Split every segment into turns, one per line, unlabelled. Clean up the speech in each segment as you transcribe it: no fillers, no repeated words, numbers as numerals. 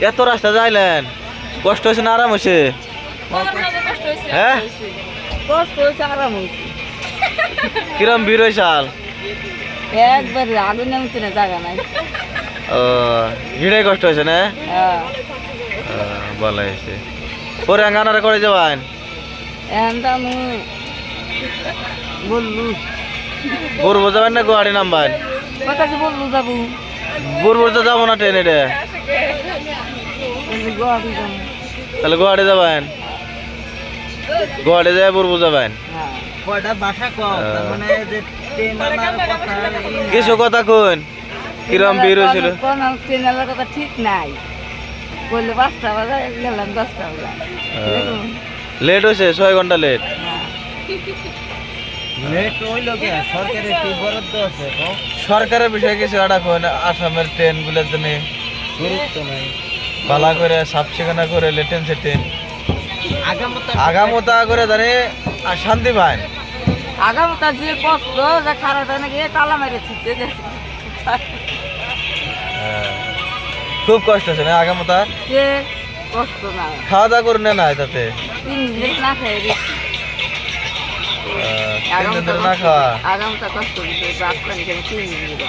এত রাস্তা যাইলেন, কষ্ট হয়েছে না আরাম হয়েছে? হ্যাঁ,
কষ্ট হয়েছে, আরাম হয়েছে।
কিরম ভিড় হয়েছাল?
একবারে আগুন নামতে না জায়গা নাই।
ও, ভিড়ে কষ্ট হয়েছে না?
হ্যাঁ,
ভালো হয়েছে। পরে গানারা করে যাবেন?
এখন আমি বললু
বুড়বো যাবেন না গুয়াহাটি নামবেন?
কথা কি বললু যাবো,
বুড়বো তো যাবো না ট্রেনে রে।
গুয়াহাটি যাবো।
তাহলে গুয়াহাটি যাবেন? গুয়াহাটি যায় বুড়বো যাবেন?
হ্যাঁ,
কয়টা বাসা কম, তার মানে যে ট্রেন আনার কথা
কিছু কথা কোন, কিরম ভিড় হয়েছিল?
ট্রেনের কথা ঠিক নাই, বললে 5টা বাজে গেলাম 10টা বাজে।
লেট হয়েছে, 6 ঘন্টা লেট।
লেট হইল কে? সরকারের কি বরাদ্দ আছে?
সরকারের বিষয়ে কিছু একটা কোন, আসামের ট্রেন গুলোর জন্য
গুরুত্ব নাই।
ভালো করে সাফ সিখানা করে লেটেন সেটেন আগামতা করে জানি আর শান্তি পায়।
আগামটা যে কষ্ট যে খারাপ হয় নাকি তালা মেরে ছিটতে গেছে,
খুব কষ্ট আছে না আগামতা?
সে কষ্ট না,
খাওয়া দাওয়া করে না তাতে
3 দিন না খেয়ে রেখেছি।
3 দিন ধরে না খাওয়া।
আগামটা কষ্ট দিতে রাখলাম এখানে 3 দিন ধরে।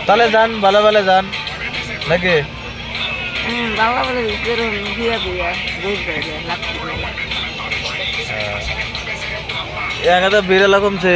তাহলে যান, ভালো ভালো যান নাকি?
বাবা বলে বেরোন দিয়া দিয়া বের করে দেয় লাগছে।
এখানে তো বিড়াল কমছে।